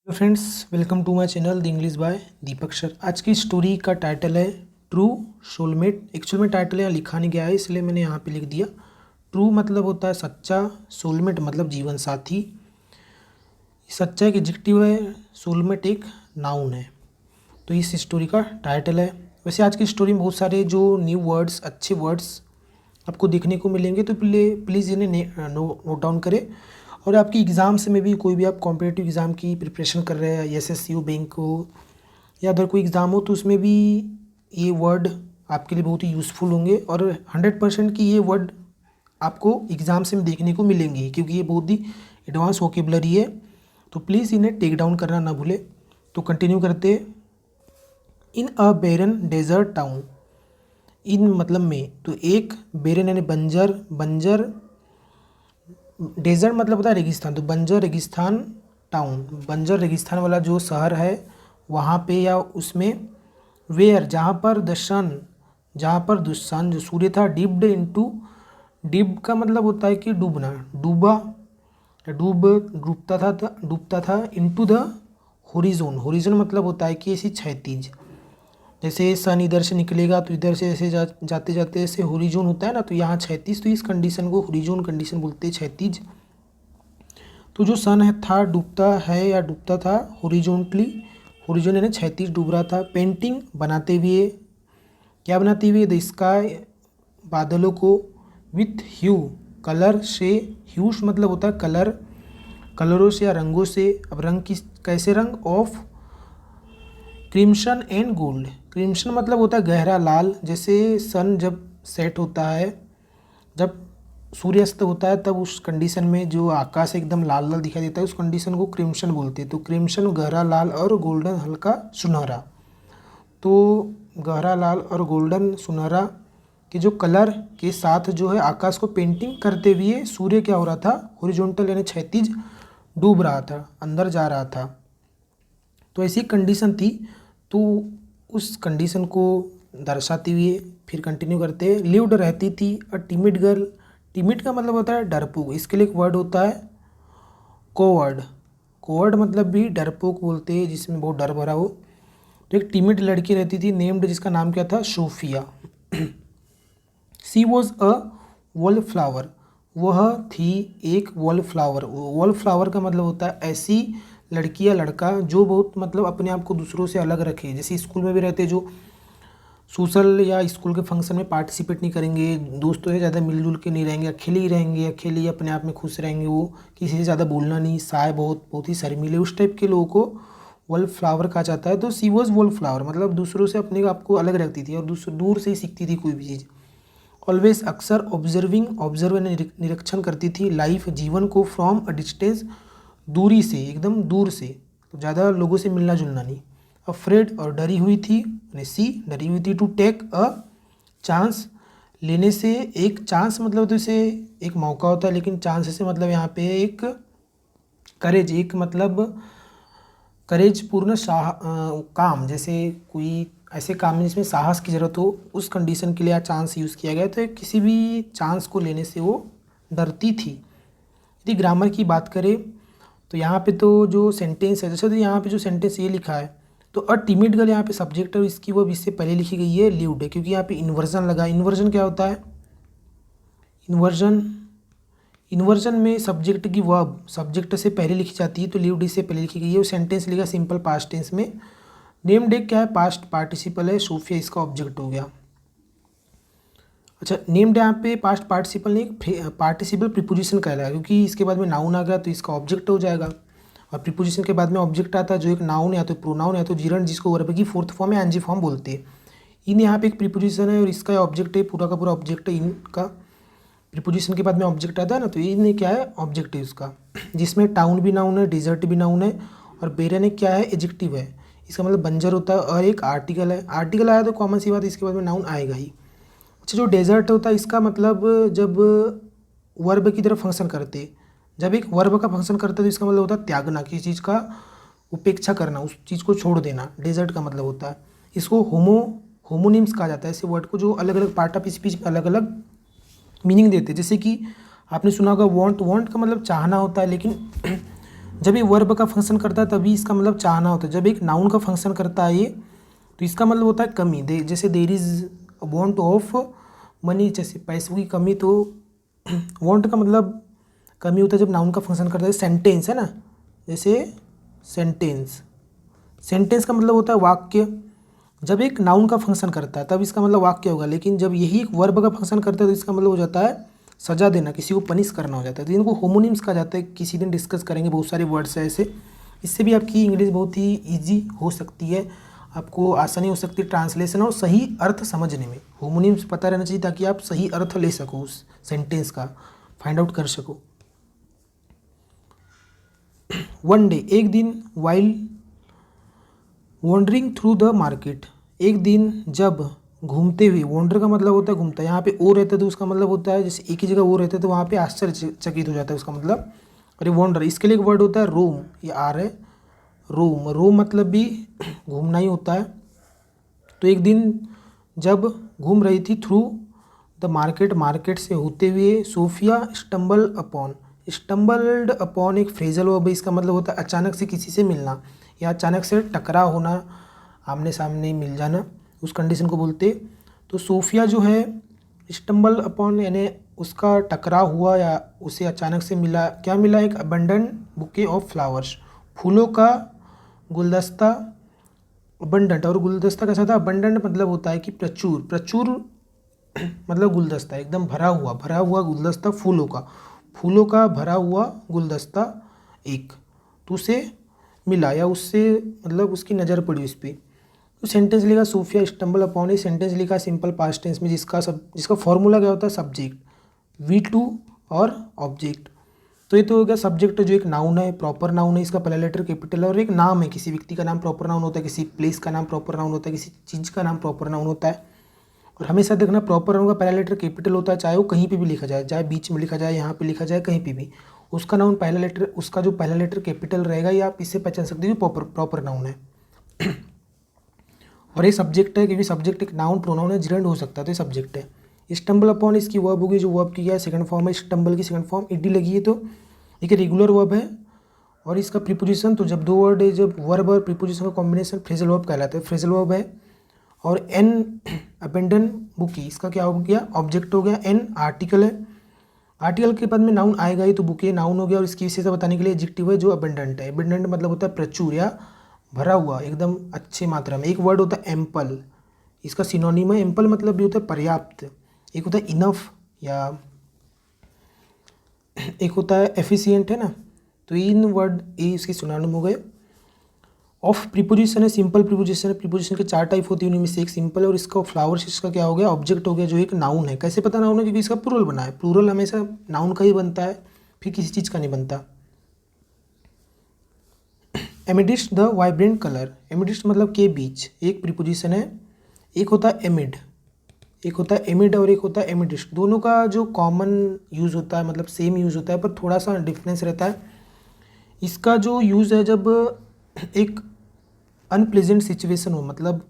Friends, welcome to my channel the English by Deepak sir. आज की story का title है ट्रू सोलमेट। एक्चुअल में टाइटल यहाँ लिखा नहीं गया है, इसलिए मैंने यहाँ पे लिख दिया। ट्रू मतलब होता है सच्चा, सोलमेट मतलब जीवन साथी। सच्चा एक एडजेक्टिव है, सोलमेट एक नाउन है। तो इस स्टोरी का टाइटल है। वैसे आज की स्टोरी में बहुत सारे जो न्यू वर्ड्स, अच्छे वर्ड्स आपको देखने को मिलेंगे, तो प्लीज़ इन्हें नोट डाउन करें। और आपकी एग्ज़ाम्स में भी, कोई भी आप कॉम्पिटिटिव एग्ज़ाम की प्रिपरेशन कर रहे हैं, एसएससी हो, बैंक हो, या अदर कोई एग्ज़ाम हो, तो उसमें भी ये वर्ड आपके लिए बहुत ही यूज़फुल होंगे। और 100% की ये वर्ड आपको एग्ज़ाम्स में देखने को मिलेंगे, क्योंकि ये बहुत ही एडवांस वोकेबलरी है। तो प्लीज़ इन्हें टेक डाउन करना ना भूलें। तो कंटिन्यू करते। इन अ बेरन डेजर्ट टाउन, इन मतलब में, तो एक बेरन यानी बंजर, बंजर डेजर्ट मतलब होता है रेगिस्तान, तो बंजर रेगिस्तान टाउन, बंजर रेगिस्तान वाला जो शहर है वहाँ पे या उसमें, वेयर जहाँ पर द सन, जहाँ पर द सन जो सूर्य था, डिप्ड इनटू, डिप का मतलब होता है कि डूबना, डूबा, डूबता था इनटू द होरिजोन, होरिजोन मतलब होता है कि ऐसी क्षैतिज, जैसे सन इधर से निकलेगा तो इधर से ऐसे जाते जाते ऐसे होरिजोन होता है ना, तो यहाँ क्षैतिज, तो इस कंडीशन को होरिजोन कंडीशन बोलते हैं, क्षैतिज। तो जो सन है था डूबता है या डूबता था होरिजोनटली, होरिजोन यानी क्षैतिज डूब रहा था। पेंटिंग बनाते हुए, क्या बनाते हुए, द स्काई बादलों को, विथ ह्यू कलर से, ह्यूस मतलब होता है कलर, कलरों से या रंगों से। अब रंग किस, कैसे रंग, of crimson and gold, crimson मतलब होता है गहरा लाल, जैसे सन जब सेट होता है, जब सूर्यास्त होता है, तब उस कंडीशन में जो आकाश एकदम लाल लाल दिखाई देता है, उस कंडीशन को क्रिम्सन बोलते हैं। तो क्रिम्सन गहरा लाल और गोल्डन हल्का सुनहरा। तो गहरा लाल और गोल्डन सुनहरा के जो कलर के साथ जो है आकाश को पेंटिंग करते हुए सूर्य क्या हो रहा था, हॉरिजॉन्टल यानी क्षैतिज डूब रहा था, अंदर जा रहा था। तो ऐसी कंडीशन थी। तो उस कंडीशन को दर्शाते हुए फिर कंटिन्यू करते हैं। लिव्ड रहती थी अ टिमिड गर्ल, टिमिड का मतलब होता है डरपोक, इसके लिए एक वर्ड होता है कोवर्ड, कोवर्ड मतलब भी डरपोक बोलते हैं, जिसमें बहुत डर भरा हो। तो एक टिमिड लड़की रहती थी, नेम्ड, जिसका नाम क्या था, Sophia. She was a wallflower, वह थी एक वॉल फ्लावर, वॉल फ्लावर का मतलब होता है ऐसी लड़की या लड़का जो बहुत मतलब अपने आप को दूसरों से अलग रखे। जैसे स्कूल में भी रहते जो सोशल या स्कूल के फंक्शन में पार्टिसिपेट नहीं करेंगे, दोस्तों से ज़्यादा मिलजुल के नहीं रहेंगे, अकेले ही रहेंगे, अकेले ही अपने आप में खुश रहेंगे, वो किसी से ज़्यादा बोलना नहीं, साय, बहुत बहुत ही शर्मीले, उस टाइप के लोगों को वॉल फ्लावर कहा जाता है। तो सी वॉज वॉल फ्लावर मतलब दूसरों से अपने आप को अलग रखती थी और दूर से ही सीखती थी कोई भी चीज़। ऑलवेज अक्सर ऑब्जर्विंग, ऑब्जर्व निरीक्षण करती थी, लाइफ जीवन को, फ्रॉम अ डिस्टेंस दूरी से, एकदम दूर से, तो ज़्यादा लोगों से मिलना जुलना नहीं। अफ्रेड और डरी हुई थी, सी डरी हुई थी, टू टेक अ चांस लेने से, एक चांस मतलब तो इसे एक मौका होता है, लेकिन चांस से मतलब यहाँ पे एक करेज, एक मतलब करेज पूर्ण काम, जैसे कोई ऐसे काम में जिसमें साहस की ज़रूरत हो, उस कंडीशन के लिए चांस यूज़ किया गया। तो किसी भी चांस को लेने से वो डरती थी। यदि ग्रामर की बात करें तो यहाँ पे तो जो सेंटेंस है, जैसे तो यहाँ पे जो सेंटेंस ये लिखा है, तो अ टिमिड गर्ल यहाँ पे सब्जेक्ट है, इसकी वो इससे पहले लिखी गई है लिव्ड है, क्योंकि यहाँ पे इन्वर्जन लगा। इन्वर्जन क्या होता है, इन्वर्जन, इन्वर्जन में सब्जेक्ट की वर्ब सब्जेक्ट से पहले लिखी जाती है, तो लिव्ड इससे पहले लिखी गई है। वो सेंटेंस लिखा सिंपल पास्ट टेंस में। नेम्ड एक क्या है, पास्ट पार्टिसिपल है, सोफिया इसका ऑब्जेक्ट हो गया। अच्छा, नेम्ड यहाँ पे पास्ट पार्टिसिपल नहीं, पार्टिसिपल प्रीपोजिशन कहलाएगा, क्योंकि इसके बाद में नाउन आ गया तो इसका ऑब्जेक्ट हो जाएगा। और प्रीपोजिशन के बाद में ऑब्जेक्ट आता है जो एक नाउन या तो प्रोनाउन या तो जिरंड, जिसको वर्ब की फोर्थ फॉर्म या एनजी फॉर्म बोलते हैं। इन यहाँ पे एक प्रीपोजिशन है और इसका ऑब्जेक्ट है, पूरा का पूरा ऑब्जेक्ट है इनका। प्रीपोजिशन के बाद में ऑब्जेक्ट आता है ना, तो इन क्या है, ऑब्जेक्ट है उसका, जिसमें टाउन भी नाउन है, डिजर्ट भी नाउन है, और बेरन एक क्या है, एडजेक्टिव है। इसका मतलब बंजर होता है, और एक आर्टिकल है। आर्टिकल आया तो कॉमन सी बात है, इसके बाद में नाउन आएगा ही। अच्छा, जो डेजर्ट होता है इसका मतलब जब वर्ब की तरफ फंक्शन करते, जब एक वर्ब का फंक्शन करता है तो इसका मतलब होता है त्यागना, किसी चीज़ का उपेक्षा करना, उस चीज़ को छोड़ देना, डेजर्ट का मतलब होता है। इसको होमोनिम्स कहा जाता है, ऐसे वर्ड को जो अलग अलग पार्ट ऑफ स्पीच में अलग अलग मीनिंग देते हैं। जैसे कि आपने सुना होगा वांट, वांट का मतलब चाहना होता है, लेकिन जब ये वर्ब का फंक्शन करता है तभी इसका मतलब चाहना होता है। जब एक नाउन का फंक्शन करता है ये, तो इसका मतलब होता है कमी। जैसे there is want of money, जैसे पैसों की कमी, तो वांट का मतलब कमी होता है जब नाउन का फंक्शन करता है। सेंटेंस है ना, जैसे सेंटेंस, सेंटेंस का मतलब होता है वाक्य। जब एक नाउन का फंक्शन करता है तब इसका मतलब वाक्य होगा, लेकिन जब यही एक वर्ब का फंक्शन करता है तो इसका मतलब हो जाता है सजा देना, किसी को पनिश करना हो जाता है। तो इनको होमोनिम्स कहा जाता है। किसी दिन डिस्कस करेंगे, बहुत सारे वर्ड्स हैं ऐसे। इससे भी आपकी इंग्लिश बहुत ही ईजी हो सकती है, आपको आसानी हो सकती है ट्रांसलेशन और सही अर्थ समझने में। होमोनिम्स पता रहना चाहिए ताकि आप सही अर्थ ले सको, उस सेंटेंस का फाइंड आउट कर सको। वन डे, एक दिन, while wandering through the market, एक दिन जब घूमते हुए। वॉन्डर का मतलब होता है घूमता है, यहाँ पे ओ रहता है तो उसका मतलब होता है, जैसे एक ही जगह ओ रहता है तो वहाँ पे आश्चर्यचकित हो जाता है उसका मतलब। और ये वॉन्डर, इसके लिए एक वर्ड होता है रोम, ये आर है, रोम। रोम मतलब भी घूमना ही होता है। तो एक दिन जब घूम रही थी, थ्रू द मार्केट, मार्केट से होते हुए, Sophia stumble upon, stumbled upon एक फ्रेजल वर्ब है, इसका मतलब होता है अचानक से किसी से मिलना या अचानक से टकराव होना, आमने सामने मिल जाना, उस कंडीशन को बोलते। तो सोफिया जो है स्टम्बल अपॉन यानी उसका टकराव हुआ या उसे अचानक से मिला। क्या मिला? एक अबंडेंट बुके ऑफ फ्लावर्स, फूलों का गुलदस्ता। अबंडेंट और गुलदस्ता कैसा था? अबंडेंट मतलब होता है कि प्रचुर, प्रचुर मतलब गुलदस्ता, एकदम भरा हुआ गुलदस्ता फूलों का, फूलों का भरा हुआ गुलदस्ता एक, तो उसे मिला या उससे मतलब उसकी नज़र पड़ी उस पर। तो सेंटेंस लिखा सोफिया स्टम्बल अपॉन, सेंटेंस लिखा सिंपल पास्ट टेंस में, जिसका फॉर्मूला क्या होता है? सब्जेक्ट, V2 और ऑब्जेक्ट। तो ये तो हो गया सब्जेक्ट, जो एक नाउन है, प्रॉपर नाउन है, इसका पहला लेटर कैपिटल है, और एक नाम है, किसी व्यक्ति का नाम प्रॉपर नाउन होता है, किसी प्लेस का नाम प्रॉपर नाउन होता है, किसी चीज़ का नाम प्रॉपर नाउन होता है। और हमेशा देखना प्रॉपर नाउन का पहला लेटर कैपिटल होता है, चाहे वो कहीं पे भी लिखा जाए, चाहे बीच में लिखा जाए, यहाँ पे लिखा जाए, कहीं पे भी उसका नाउन पहला लेटर, उसका जो पहला लेटर कैपिटल रहेगा, ये आप इससे पहचान सकते हो प्रॉपर नाउन है। और ये सब्जेक्ट है, क्योंकि सब्जेक्ट एक नाउन प्रोनाउन है, जिरेंड हो सकता है, तो ये सब्जेक्ट है। स्टम्बल अपॉन इसकी वर्ब होगी, जो वर्ब की क्या है? सेकंड फॉर्म है। स्टम्बल की सेकंड फॉर्म ईडी लगी है, तो एक रेगुलर वर्ब है। और इसका प्रीपोजिशन, तो जब दो वर्ड है, जब वर्ब और प्रीपोजिशन का कॉम्बिनेशन फ्रेजल वर्ब कहलाता है, फ्रेजल वर्ब है। और एन अपेंडन बुकी, इसका क्या हो गया? ऑब्जेक्ट हो गया। एन आर्टिकल है, आर्टिकल के पद में नाउन आएगा ही, तो बुके नाउन हो गया। और इसकी विशेषता बताने के लिए एडजेक्टिव है जो अबेंडेंट है। अबेंडेंट मतलब होता है प्रचुर या भरा हुआ, एकदम अच्छे मात्रा में। एक वर्ड होता है एम्पल, इसका सिनोनिम है। एम्पल मतलब भी होता है पर्याप्त, एक होता है इनफ, या एक होता है एफिशिएंट, है ना। तो इन वर्ड ये इसके सिनोनिम हो गए। ऑफ प्रीपोजिशन है, सिंपल प्रीपोजिशन है। प्रीपोजिशन के 4 टाइप होती है, उनमें से एक सिंपल है। और इसका फ्लावर्स, इसका क्या हो गया? ऑब्जेक्ट हो गया, जो एक नाउन है। कैसे पता नाउन है? क्योंकि इसका प्लूरल बना है। प्लूरल हमेशा नाउन का ही बनता है, फिर किसी चीज़ का नहीं बनता। एमिडिस्ट द वाइब्रेंट कलर, एमिडिस्ट मतलब के बीच, एक प्रीपोजिशन है। एक होता है एमिड, एक होता है एमिड और एक होता है एमिडिस्ट। दोनों का जो कॉमन यूज़ होता है, मतलब सेम यूज़ होता है, पर थोड़ा सा डिफरेंस रहता है। इसका जो यूज़ है जब एक अनप्लेजेंट सिचुएशन हो, मतलब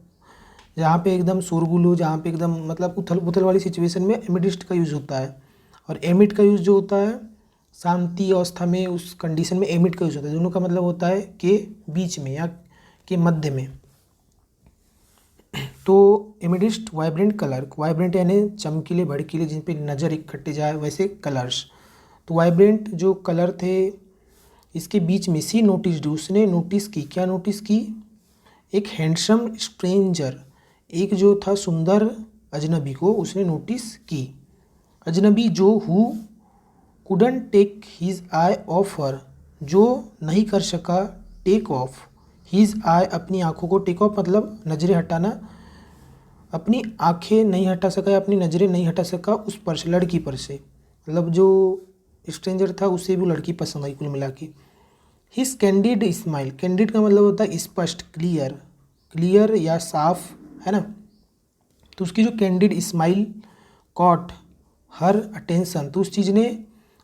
जहाँ पे एकदम शोरगुल हो, जहाँ पे एकदम मतलब उथल पुथल वाली सिचुएशन में एमिडिस्ट का यूज़ होता है। और एमिड का यूज़ जो होता है शांति अवस्था में, उस कंडीशन में एमिड का यूज़ होता है। दोनों का मतलब होता है के बीच में या के मध्य में। तो एमिडिस्ट वाइब्रेंट कलर, वाइब्रेंट यानी चमकीले भड़कीले, जिन पे नज़र इकट्ठे जाए, वैसे कलर्स। तो वाइब्रेंट जो कलर थे, इसके बीच में सी नोटिस, उसने नोटिस की, क्या नोटिस की? एक हैंडसम स्ट्रेंजर, एक जो था सुंदर अजनबी को उसने नोटिस की। अजनबी जो who couldn't take his eye off her, जो नहीं कर सका टेक ऑफ हिज आई, अपनी आँखों को, टेक ऑफ मतलब नज़रें हटाना, अपनी आँखें नहीं हटा सका या अपनी नज़रें नहीं हटा सका उस पर से, लड़की पर से, मतलब जो स्ट्रेंजर था उसे भी लड़की पसंद आई कुल मिला के। हिज कैंडिड स्माइल, कैंडिड का मतलब होता है स्पष्ट, क्लियर, क्लियर या साफ, है ना। तो उसकी जो candid smile caught her attention, तो उस चीज़ ने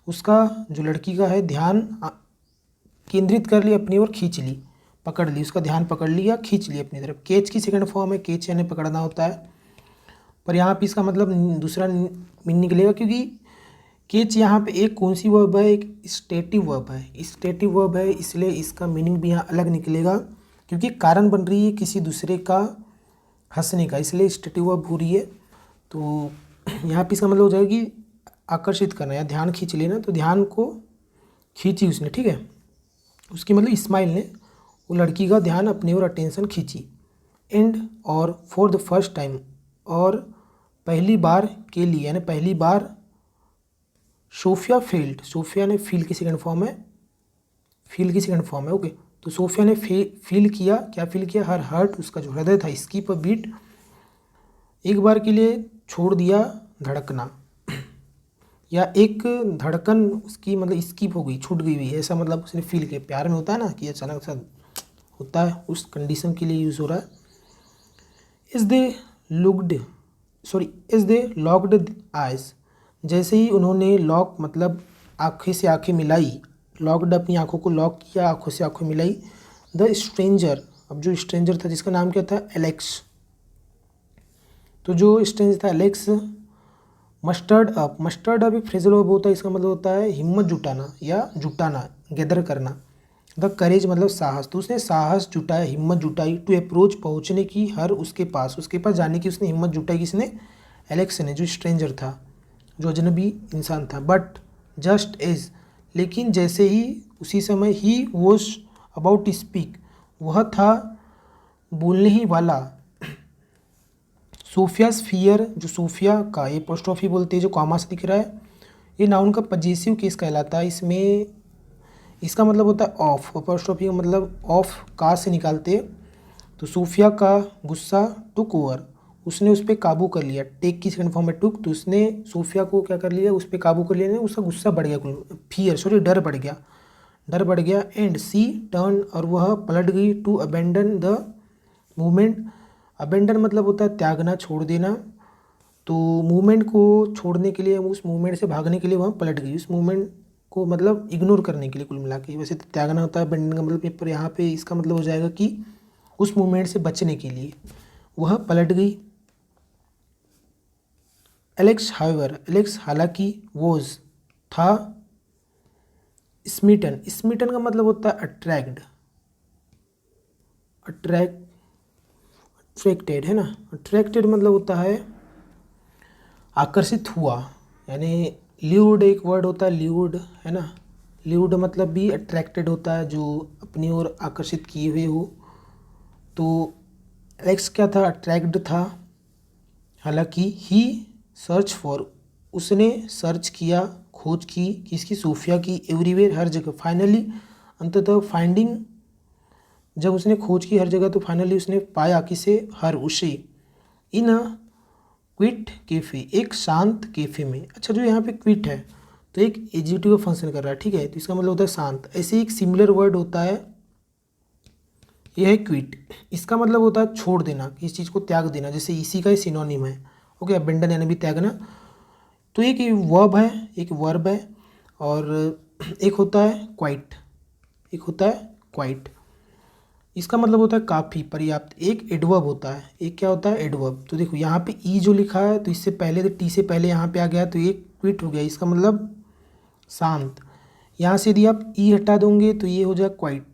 उसका, जो लड़की का है, ध्यान केंद्रित कर लिया अपनी ओर, खींच ली, पकड़ ली, उसका ध्यान पकड़ लिया, खींच ली अपनी तरफ। कैच की सेकंड फॉर्म है, कैच यानी पकड़ना होता है, पर यहाँ पे इसका मतलब दूसरा मीनिंग निकलेगा, क्योंकि केच यहाँ पे एक कौन सी वर्ब है, एक स्टेटिव वर्ब है। स्टेटिव वर्ब है इसलिए इसका मीनिंग भी यहाँ अलग निकलेगा, क्योंकि कारण बन रही है किसी दूसरे का हंसने का, इसलिए स्टेटिव वर्ब हो रही है। तो यहाँ पे इसका मतलब हो जाएगा कि आकर्षित करना या ध्यान खींच लेना, तो ध्यान को खींची उसने, ठीक है। उसकी मतलब इस्माइल ने वो लड़की का ध्यान अपनी ओर अटेंशन खींची। एंड और फॉर द फर्स्ट टाइम, और पहली बार के लिए, यानी पहली बार सोफिया फील्ड, सोफिया ने फील की सेकंड फॉर्म है, फील की सेकंड फॉर्म है, ओके। तो सोफिया ने फील किया, क्या फील किया, हर हार्ट, उसका जो हृदय था, स्किप अ बीट, एक बार के लिए छोड़ दिया धड़कना, या एक धड़कन उसकी मतलब स्किप हो गई, छूट गई हुई, ऐसा मतलब उसने फील किया। प्यार में होता है ना कि अचानक सा होता है, उस कंडीशन के लिए यूज़ हो रहा है। इज दे लॉक्ड आइज, जैसे ही उन्होंने लॉक मतलब आँखें से आँखें मिलाई, लॉक्ड अपनी आँखों को लॉक किया, आँखों से आँखें मिलाई। द स्ट्रेंजर, अब जो स्ट्रेंजर था जिसका नाम क्या था, एलेक्स, तो जो स्ट्रेंजर था एलेक्स, मस्टर्ड अप एक फ्रेजल वर्ब होता है, इसका मतलब होता है हिम्मत जुटाना या जुटाना, गैदर करना। द करेज मतलब साहस, तो उसने साहस जुटाया, हिम्मत जुटाई, टू अप्रोच पहुँचने की, हर उसके पास जाने की उसने हिम्मत जुटाई। किसने, एलेक्स ने, जो स्ट्रेंजर था, जो अजनबी इंसान था। बट जस्ट एज, लेकिन जैसे ही, उसी समय, he was about to speak, वह था बोलने ही वाला। सोफियाज फियर, जो सोफिया का, ये पोस्ट्रॉफी बोलते हैं जो कॉमा से दिख रहा है, ये नाउन का पजेसिव केस कहलाता है। इसमें इसका मतलब होता है ऑफ, अपोस्ट्रोफी का मतलब ऑफ का से निकालते। तो सोफिया का गुस्सा टुक ओवर, उसने उस पर काबू कर लिया। टेक की सेकंड फॉर्म में टुक, तो उसने सोफिया को क्या कर लिया, उस पर काबू कर लिया, उसका गुस्सा बढ़ गया, डर बढ़ गया। एंड सी टर्न, और वह पलट गई, to abandon the movement. Abandon मतलब होता है त्यागना, छोड़ देना। तो मूवमेंट को छोड़ने के लिए, उस मूवमेंट से भागने के लिए वह पलट गई, उस मूवमेंट को मतलब इग्नोर करने के लिए, कुल मिला के। वैसे तो त्यागना होता है, अबेंडन का मतलब पेपर, यहाँ पे इसका मतलब हो जाएगा कि उस मूवमेंट से बचने के लिए वह पलट गई। एलेक्स हाउएवर, एलेक्स हालांकि, वॉज था, स्मिटन का मतलब होता है अट्रैक्टेड है ना। अट्रैक्टेड मतलब होता है आकर्षित हुआ, यानी ल्यूर्ड एक वर्ड होता है, ल्यूर्ड है ना। ल्यूर्ड मतलब भी अट्रैक्टेड होता है, जो अपनी ओर आकर्षित किए हुए हो। तो एलेक्स क्या था, अट्रैक्ट था। हालांकि ही सर्च फॉर, उसने सर्च किया, खोज की, किसकी, सोफिया की, एवरीवेयर, हर जगह। फाइनली, अंततः, फाइंडिंग, जब उसने खोज की हर जगह, तो फाइनली उसने पाया, किसे, हर, उसे। इन अ क्विट कैफ़े, एक शांत कैफ़े में। अच्छा, जो यहाँ पे क्विट है तो एक एडजेक्टिव का फंक्शन कर रहा है, ठीक है, तो इसका मतलब होता है शांत। ऐसे एक सिमिलर वर्ड होता है, यह है क्विट, इसका मतलब होता है छोड़ देना, किसी चीज़ को त्याग देना, जैसे इसी का ही सिनोनिम है, ओके, अबेंडन यानी भी त्यागना। तो एक वर्ब है, एक वर्ब है, और एक होता है क्वाइट, इसका मतलब होता है काफ़ी, पर्याप्त। एक एडवर्ब होता है, एक क्या होता है, एडवर्ब। तो देखो यहाँ पे ई जो लिखा है, तो इससे पहले, तो टी से पहले यहाँ पे आ गया, तो ये क्विट हो गया, इसका मतलब शांत। यहाँ से यदि आप ई हटा दोगे तो ये हो जाएगा क्वाइट,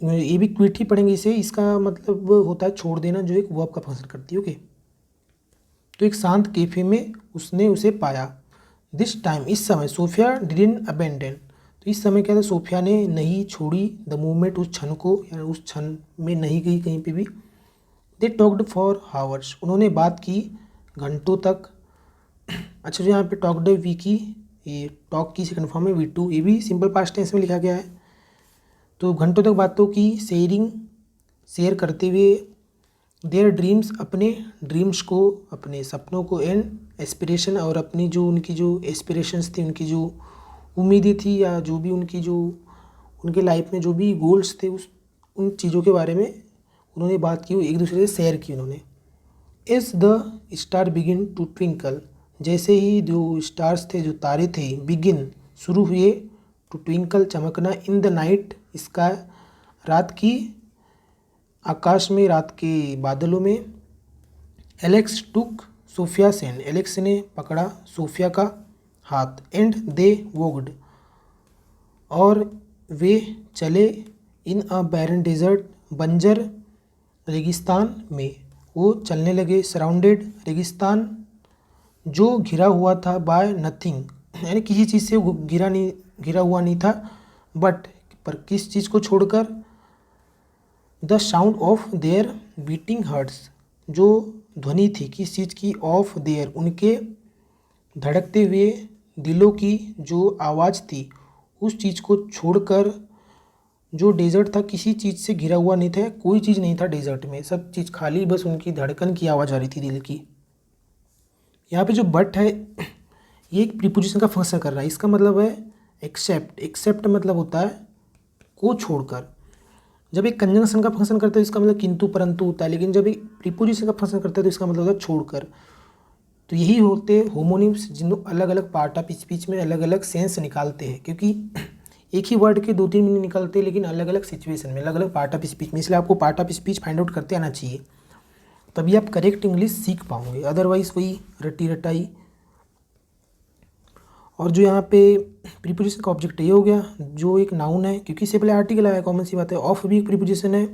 ये भी क्विट ही पढ़ेंगे इसे। इसका मतलब होता है छोड़ देना, जो एक वर्ब का फंक्शन करती है, ओके। तो एक शांत कैफे में उसने उसे पाया। दिस टाइम, इस समय, सोफिया डिडंट अबेंडन, तो इस समय क्या था, सोफिया ने नहीं छोड़ी, द मूवमेंट, उस क्षण को, यानी उस क्षण में नहीं गई कहीं पे भी। दे टॉक्ड फॉर हावर्स, उन्होंने बात की घंटों तक। अच्छा, जो यहाँ पे टॉक्ड है, वी की, ये टॉक की सेकंड फॉर्म है वी टू, ये भी सिंपल पास्ट टेंस में लिखा गया है। तो घंटों तक बातों की, शेयर करते हुए, देयर ड्रीम्स, अपने ड्रीम्स को, अपने सपनों को, एंड एस्पिरेशन, और अपनी जो उनकी जो एस्पिरेशंस थी, उनकी जो उम्मीदें थी, या जो भी उनकी जो उनके लाइफ में जो भी गोल्स थे, उन चीज़ों के बारे में उन्होंने बात की, एक दूसरे से शेयर की उन्होंने। As the star begin to twinkle, जैसे ही जो स्टार्स थे, जो तारे थे, बिगिन, शुरू हुए, टू ट्विंकल, चमकना, इन द नाइट स्काई, रात की आकाश में, रात के बादलों में। एलेक्स टुक सोफिया सेन, एलेक्स ने पकड़ा सोफिया का हाथ। एंड दे वॉक्ड, और वे चले, इन अ बैरन डेजर्ट, बंजर रेगिस्तान में। वो चलने लगे, सराउंडेड रेगिस्तान जो घिरा हुआ था, बाय नथिंग, यानी किसी चीज़ से वो घिरा हुआ नहीं था, बट पर किस चीज़ को छोड़कर, the sound of their beating hearts, जो ध्वनि थी किस चीज़ की, ऑफ देयर, उनके धड़कते हुए दिलों की जो आवाज़ थी, उस चीज़ को छोड़कर। जो डेजर्ट था किसी चीज़ से घिरा हुआ नहीं था, कोई चीज़ नहीं था डेजर्ट में, सब चीज़ खाली, बस उनकी धड़कन की आवाज़ आ रही थी दिल की। यहाँ पे जो बट है ये एक प्रीपोजिशन का फंक्शन कर रहा है, इसका मतलब है एक्सेप्ट। एक्सेप्ट मतलब होता है को छोड़कर। जब एक कंजंक्शन का फंक्शन करते हैं इसका मतलब किंतु परंतु होता है, लेकिन जब एक प्रीपोजिशन का फंक्शन करते हैं तो इसका मतलब होता है छोड़कर। तो यही होते होमोनिम्स जिन अलग अलग पार्ट ऑफ स्पीच में अलग अलग सेंस निकालते हैं, क्योंकि एक ही वर्ड के 2-3 मीनिंग निकलते हैं, लेकिन अलग अलग सिचुएशन में, अलग अलग पार्ट ऑफ स्पीच में। इसलिए आपको part of speech find out करते आना चाहिए, तभी आप करेक्ट इंग्लिश सीख पाओगे, अदरवाइज वही रटी रटाई। और जो यहाँ पे प्रीपोजिशन का ऑब्जेक्ट ये हो गया, जो एक नाउन है, क्योंकि इससे पहले आर्टिकल आया, कॉमन सी बात है। ऑफ भी एक प्रीपोजिशन है,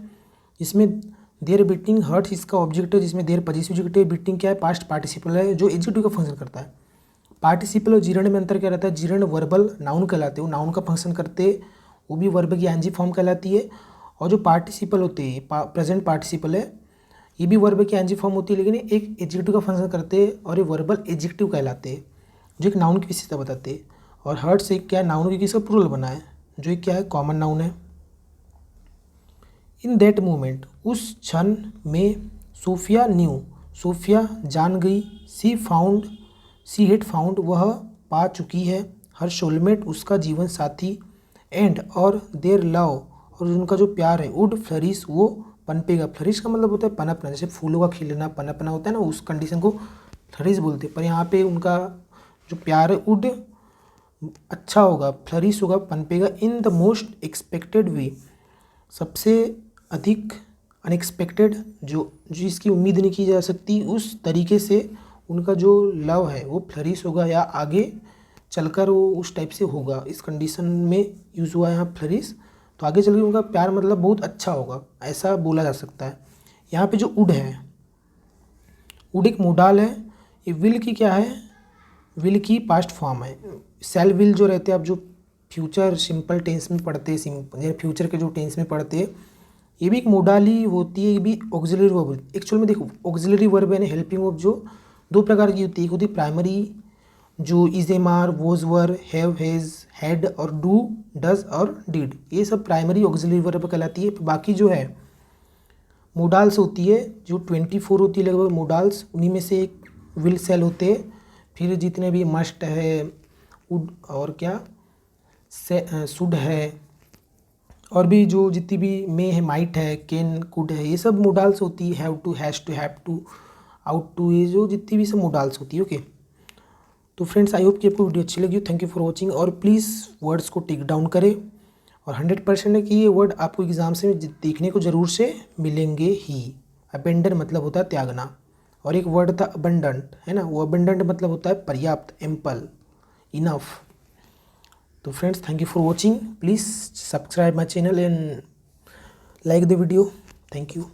जिसमें देयर बीटिंग हर्ट्स इसका ऑब्जेक्ट है, जिसमें देयर पजेसिव ऑब्जेक्ट है, बीटिंग क्या है, पास्ट पार्टिसिपल है, जो एडजेक्टिव का फंक्शन करता है। पार्टिसिपल और जीरण में अंतर क्या रहता है, जीरण वर्बल नाउन कहलाते हैं, वो नाउन का फंक्शन करते, वो भी वर्ब की आईएनजी फॉर्म कहलाती है। और जो पार्टिसिपल होते हैं, प्रेजेंट पार्टिसिपल है, ये भी वर्ब की आईएनजी फॉर्म होती है, लेकिन एक एडजेक्टिव का फंक्शन करते हैं, और ये वर्बल एडजेक्टिव कहलाते हैं, जो एक नाउन की विशेषता बताते हैं। और हर्ट्स एक क्या है, नाउन की किसका प्लूरल बना है, जो एक क्या है, कॉमन नाउन है। इन दैट मोमेंट, उस क्षण में, सोफिया न्यू, सोफिया जान गई, सी हेड फाउंड, वह पा चुकी है, हर सोलमेट, उसका जीवन साथी, एंड और देयर लव, और उनका जो प्यार है, वुड फ्लरिश, वो पनपेगा। फ्लरिश का मतलब होता है पनपना, जैसे फूलों का खिलना, पनपना होता है ना, उस कंडीशन को फ्लरिश बोलते हैं। पर यहाँ पे उनका जो प्यार है, वुड अच्छा होगा, फ्लरिश होगा, पनपेगा, इन द मोस्ट एक्सपेक्टेड वे, सबसे अधिक अनएक्सपेक्टेड, जो जिसकी उम्मीद नहीं की जा सकती, उस तरीके से उनका जो लव है वो फ्लरिश होगा, या आगे चलकर वो उस टाइप से होगा। इस कंडीशन में यूज़ हुआ है यहाँ फ्लरिश, तो आगे चलकर उनका प्यार मतलब बहुत अच्छा होगा, ऐसा बोला जा सकता है। यहाँ पे जो वुड है, वुड एक मोडाल है, ये विल की क्या है, विल की पास्ट फॉर्म है। सेल विल जो रहते हैं, आप जो फ्यूचर सिंपल टेंस में पढ़ते हैं, सिंपल फ्यूचर के जो टेंस में पढ़ते हैं, ये भी एक मोडाल ही होती है, ये भी ऑक्सिलरी वर्ब। एक्चुअल में देखो, ऑक्सिलरी वर्ब यानी हेल्पिंग वर्ब जो दो प्रकार की होती है, एक होती है प्राइमरी, जो is am are, was were, have, has, had, और डू, डज और डिड, ये सब प्राइमरी ऑक्सिलरी वर्ब कहलाती है। बाकी जो है मोडाल्स होती है, जो 24 होती है लगभग मोडाल्स, उन्हीं में से एक विल सेल होते हैं। फिर जितने भी मस्ट है, वुड, और क्या शुड है, और भी जो जितनी भी मे है, माइट है, कैन, कुड है, ये सब मोडाल्स होती है। Have to, has to, have to, ought to, ये जो जितनी भी सब मोडाल्स होती है। ओके, तो फ्रेंड्स आई होप कि आपको वीडियो अच्छी लगी। थैंक यू फॉर वॉचिंग, और प्लीज़ वर्ड्स को टिक डाउन करें, और 100% है कि ये वर्ड आपको एग्ज़ाम से देखने को ज़रूर से मिलेंगे ही। अबेंडन मतलब होता है त्यागना, और एक वर्ड था अबंडेंट, है ना, वो अबंडेंट मतलब होता है पर्याप्त, एम्पल, इनफ। तो friends, thank you for watching, please subscribe my channel and like the video. Thank you.